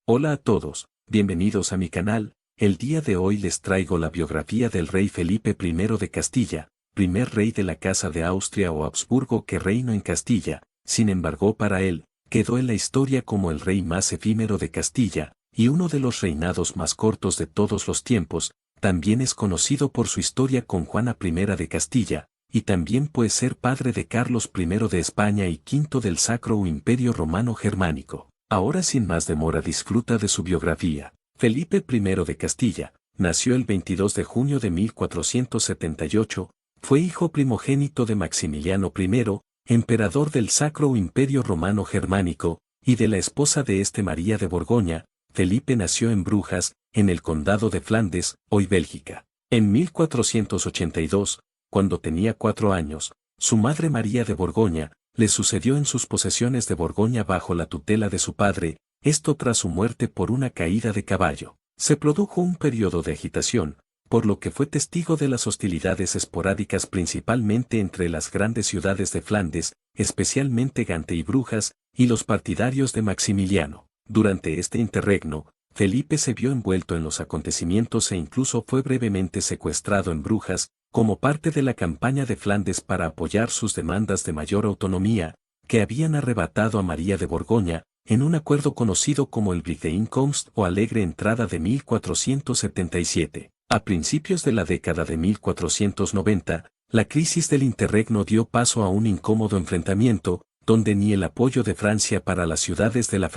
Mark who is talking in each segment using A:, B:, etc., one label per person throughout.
A: Hola a todos, bienvenidos a mi canal. El día de hoy les traigo la biografía del rey Felipe I de Castilla, primer rey de la Casa de Austria o Habsburgo que reinó en Castilla. Sin embargo, para él, quedó en la historia como el rey más efímero de Castilla, y uno de los reinados más cortos de todos los tiempos. También es conocido por su historia con Juana I de Castilla, y también puede ser padre de Carlos I de España y V del Sacro Imperio Romano Germánico. Ahora sin más demora disfruta de su biografía. Felipe I de Castilla, nació el 22 de junio de 1478, fue hijo primogénito de Maximiliano I, emperador del Sacro Imperio Romano Germánico, y de la esposa de este María de Borgoña. Felipe nació en Brujas, en el condado de Flandes, hoy Bélgica. En 1482, cuando tenía 4 años, su madre María de Borgoña le sucedió en sus posesiones de Borgoña bajo la tutela de su padre, esto tras su muerte por una caída de caballo. Se produjo un periodo de agitación, por lo que fue testigo de las hostilidades esporádicas principalmente entre las grandes ciudades de Flandes, especialmente Gante y Brujas, y los partidarios de Maximiliano. Durante este interregno, Felipe se vio envuelto en los acontecimientos e incluso fue brevemente secuestrado en Brujas, como parte de la campaña de Flandes para apoyar sus demandas de mayor autonomía, que habían arrebatado a María de Borgoña, en un acuerdo conocido como el Brigdeinkomst o Alegre Entrada de 1477. A principios de la década de 1490, la crisis del interregno dio paso a un incómodo enfrentamiento, donde ni el apoyo de Francia para las ciudades de la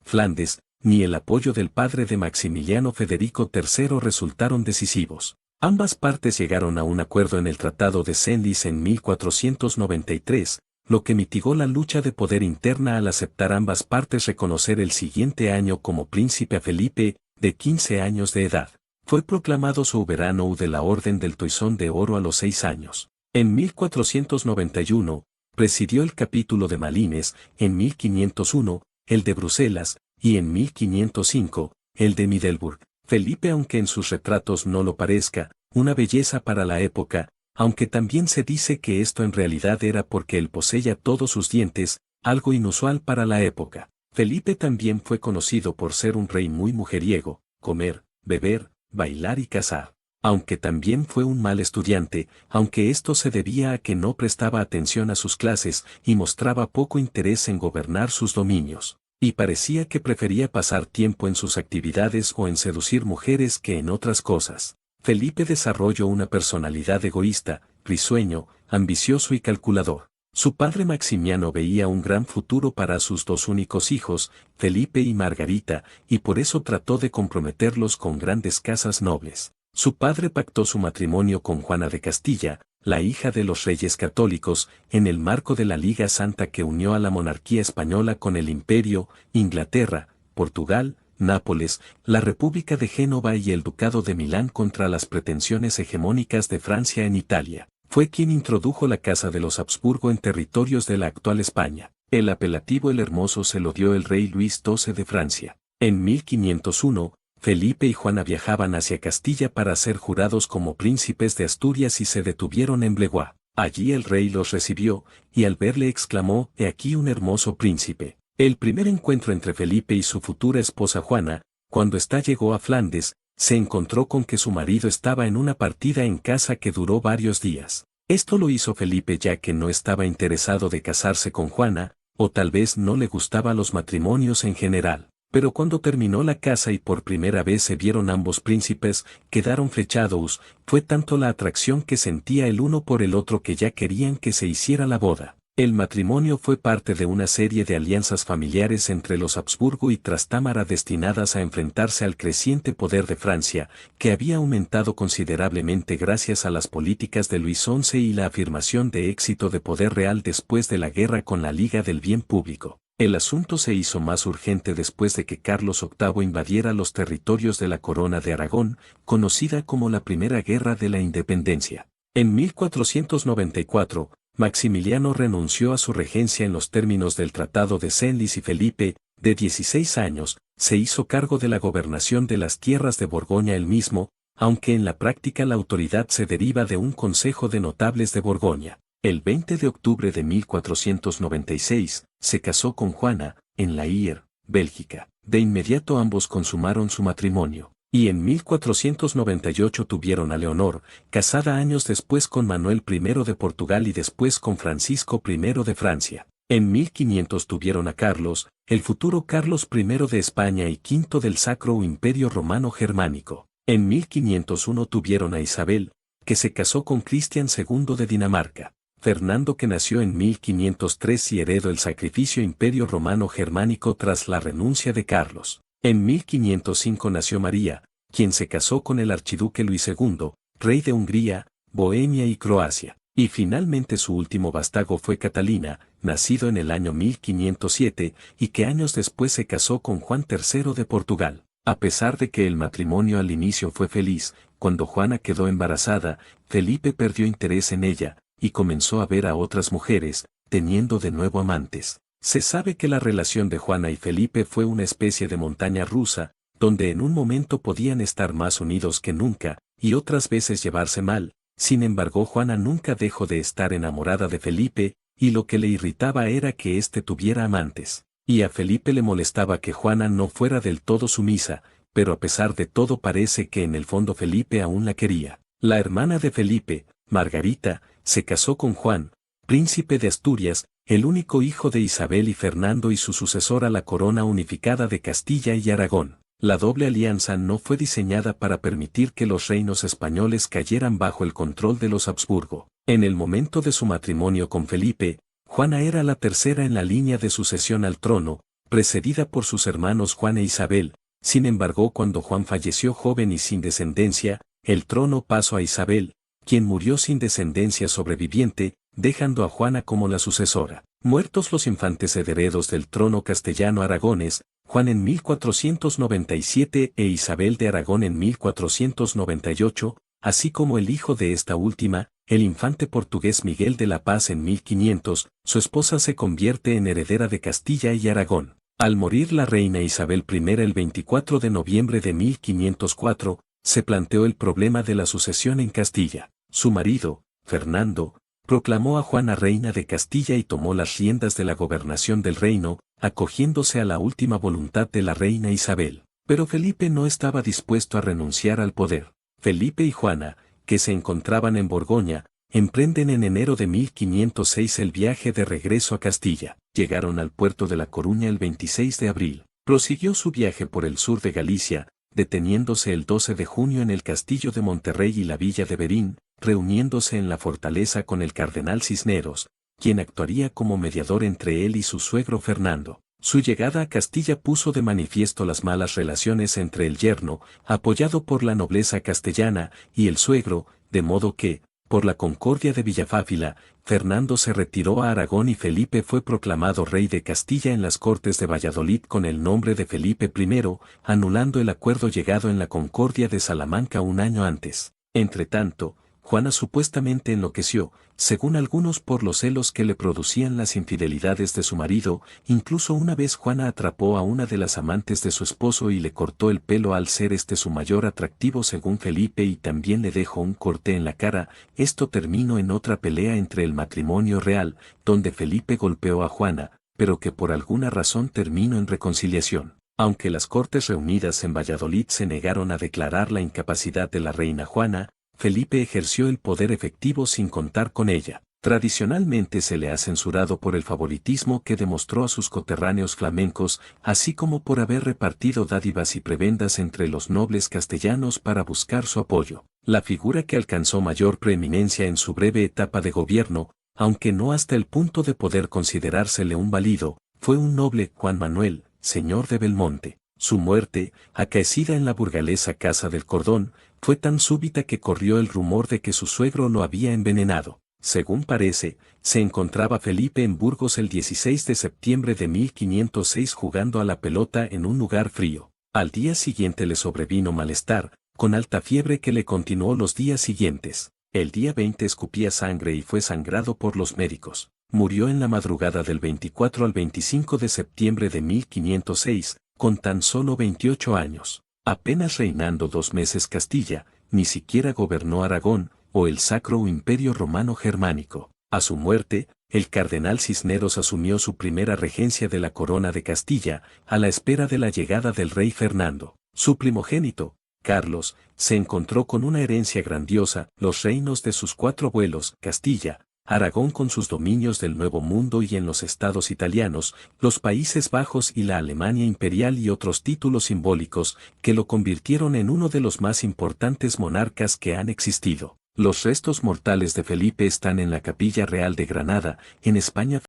A: Flandes, ni el apoyo del padre de Maximiliano Federico III resultaron decisivos. Ambas partes llegaron a un acuerdo en el Tratado de Senlis en 1493, lo que mitigó la lucha de poder interna al aceptar ambas partes reconocer el siguiente año como príncipe a Felipe, de 15 años de edad. Fue proclamado soberano de la Orden del Toisón de Oro a los 6 años. En 1491, presidió el capítulo de Malines, en 1501, el de Bruselas, y en 1505, el de Middelburg. Felipe, aunque en sus retratos no lo parezca, una belleza para la época, aunque también se dice que esto en realidad era porque él poseía todos sus dientes, algo inusual para la época. Felipe también fue conocido por ser un rey muy mujeriego, comer, beber, bailar y cazar. Aunque también fue un mal estudiante, aunque esto se debía a que no prestaba atención a sus clases y mostraba poco interés en gobernar sus dominios. Y parecía que prefería pasar tiempo en sus actividades o en seducir mujeres que en otras cosas. Felipe desarrolló una personalidad egoísta, risueño, ambicioso y calculador. Su padre Maximiano veía un gran futuro para sus 2 únicos hijos, Felipe y Margarita, y por eso trató de comprometerlos con grandes casas nobles. Su padre pactó su matrimonio con Juana de Castilla, la hija de los reyes católicos, en el marco de la Liga Santa que unió a la monarquía española con el Imperio, Inglaterra, Portugal, Nápoles, la República de Génova y el Ducado de Milán contra las pretensiones hegemónicas de Francia en Italia. Fue quien introdujo la Casa de los Habsburgo en territorios de la actual España. El apelativo El Hermoso se lo dio el rey Luis XII de Francia. En 1501, Felipe y Juana viajaban hacia Castilla para ser jurados como príncipes de Asturias y se detuvieron en Bleguá. Allí el rey los recibió, y al verle exclamó: «He aquí un hermoso príncipe». El primer encuentro entre Felipe y su futura esposa Juana, cuando ésta llegó a Flandes, se encontró con que su marido estaba en una partida en casa que duró varios días. Esto lo hizo Felipe ya que no estaba interesado de casarse con Juana, o tal vez no le gustaba los matrimonios en general. Pero cuando terminó la casa y por primera vez se vieron ambos príncipes, quedaron flechados, fue tanto la atracción que sentía el uno por el otro que ya querían que se hiciera la boda. El matrimonio fue parte de una serie de alianzas familiares entre los Habsburgo y Trastámara destinadas a enfrentarse al creciente poder de Francia, que había aumentado considerablemente gracias a las políticas de Luis XI y la afirmación de éxito de poder real después de la guerra con la Liga del Bien Público. El asunto se hizo más urgente después de que Carlos VIII invadiera los territorios de la Corona de Aragón, conocida como la Primera Guerra de la Independencia. En 1494, Maximiliano renunció a su regencia en los términos del Tratado de Senlis y Felipe, de 16 años, se hizo cargo de la gobernación de las tierras de Borgoña él mismo, aunque en la práctica la autoridad se deriva de un consejo de notables de Borgoña. El 20 de octubre de 1496, se casó con Juana, en La Hire, Bélgica. de inmediato ambos consumaron su matrimonio, y en 1498 tuvieron a Leonor, casada años después con Manuel I de Portugal y después con Francisco I de Francia. En 1500 tuvieron a Carlos, el futuro Carlos I de España y V del Sacro Imperio Romano Germánico. En 1501 tuvieron a Isabel, que se casó con Cristian II de Dinamarca. Fernando, que nació en 1503 y heredó el sacrificio Imperio Romano Germánico tras la renuncia de Carlos. En 1505 nació María, quien se casó con el archiduque Luis II, rey de Hungría, Bohemia y Croacia. Y finalmente su último vástago fue Catalina, nacido en el año 1507, y que años después se casó con Juan III de Portugal. A pesar de que el matrimonio al inicio fue feliz, cuando Juana quedó embarazada, Felipe perdió interés en ella, y comenzó a ver a otras mujeres, teniendo de nuevo amantes. Se sabe que la relación de Juana y Felipe fue una especie de montaña rusa, donde en un momento podían estar más unidos que nunca, y otras veces llevarse mal. Sin embargo, Juana nunca dejó de estar enamorada de Felipe, y lo que le irritaba era que éste tuviera amantes. Y a Felipe le molestaba que Juana no fuera del todo sumisa, pero a pesar de todo parece que en el fondo Felipe aún la quería. La hermana de Felipe, Margarita, se casó con Juan, príncipe de Asturias, el único hijo de Isabel y Fernando y su sucesor a la corona unificada de Castilla y Aragón. La doble alianza no fue diseñada para permitir que los reinos españoles cayeran bajo el control de los Habsburgo. En el momento de su matrimonio con Felipe, Juana era la tercera en la línea de sucesión al trono, precedida por sus hermanos Juan e Isabel. Sin embargo, cuando Juan falleció joven y sin descendencia, el trono pasó a Isabel, quien murió sin descendencia sobreviviente, dejando a Juana como la sucesora. Muertos los infantes herederos del trono castellano-aragones, Juan en 1497 e Isabel de Aragón en 1498, así como el hijo de esta última, el infante portugués Miguel de la Paz en 1500, su esposa se convierte en heredera de Castilla y Aragón. Al morir la reina Isabel I el 24 de noviembre de 1504, se planteó el problema de la sucesión en Castilla. Su marido, Fernando, proclamó a Juana reina de Castilla y tomó las riendas de la gobernación del reino, acogiéndose a la última voluntad de la reina Isabel. Pero Felipe no estaba dispuesto a renunciar al poder. Felipe y Juana, que se encontraban en Borgoña, emprenden en enero de 1506 el viaje de regreso a Castilla. Llegaron al puerto de La Coruña el 26 de abril. Prosiguió su viaje por el sur de Galicia, deteniéndose el 12 de junio en el castillo de Monterrey y la villa de Berín, reuniéndose en la fortaleza con el cardenal Cisneros, quien actuaría como mediador entre él y su suegro Fernando. Su llegada a Castilla puso de manifiesto las malas relaciones entre el yerno, apoyado por la nobleza castellana, y el suegro, de modo que, por la concordia de Villafáfila, Fernando se retiró a Aragón y Felipe fue proclamado rey de Castilla en las Cortes de Valladolid con el nombre de Felipe I, anulando el acuerdo llegado en la Concordia de Salamanca un año antes. Entretanto, Juana supuestamente enloqueció, según algunos por los celos que le producían las infidelidades de su marido. Incluso una vez Juana atrapó a una de las amantes de su esposo y le cortó el pelo al ser este su mayor atractivo según Felipe y también le dejó un corte en la cara. Esto terminó en otra pelea entre el matrimonio real, donde Felipe golpeó a Juana, pero que por alguna razón terminó en reconciliación. Aunque las Cortes reunidas en Valladolid se negaron a declarar la incapacidad de la reina Juana, Felipe ejerció el poder efectivo sin contar con ella. Tradicionalmente se le ha censurado por el favoritismo que demostró a sus coterráneos flamencos, así como por haber repartido dádivas y prebendas entre los nobles castellanos para buscar su apoyo. La figura que alcanzó mayor preeminencia en su breve etapa de gobierno, aunque no hasta el punto de poder considerársele un válido, fue un noble Juan Manuel, señor de Belmonte. Su muerte, acaecida en la burgalesa Casa del Cordón, fue tan súbita que corrió el rumor de que su suegro lo había envenenado. Según parece, se encontraba Felipe en Burgos el 16 de septiembre de 1506 jugando a la pelota en un lugar frío. Al día siguiente le sobrevino malestar, con alta fiebre que le continuó los días siguientes. El día 20 escupía sangre y fue sangrado por los médicos. Murió en la madrugada del 24 al 25 de septiembre de 1506, con tan solo 28 años. Apenas reinando 2 meses Castilla, ni siquiera gobernó Aragón, o el Sacro Imperio Romano Germánico. A su muerte, el cardenal Cisneros asumió su primera regencia de la corona de Castilla, a la espera de la llegada del rey Fernando. Su primogénito, Carlos, se encontró con una herencia grandiosa, los reinos de sus 4 abuelos, Castilla, Aragón con sus dominios del Nuevo Mundo y en los estados italianos, los Países Bajos y la Alemania imperial y otros títulos simbólicos que lo convirtieron en uno de los más importantes monarcas que han existido. Los restos mortales de Felipe están en la Capilla Real de Granada, en España.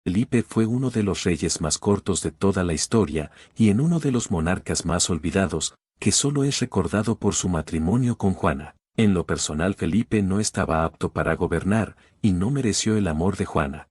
A: Felipe fue uno de los reyes más cortos de toda la historia y en uno de los monarcas más olvidados, que solo es recordado por su matrimonio con Juana. En lo personal Felipe no estaba apto para gobernar, y no mereció el amor de Juana.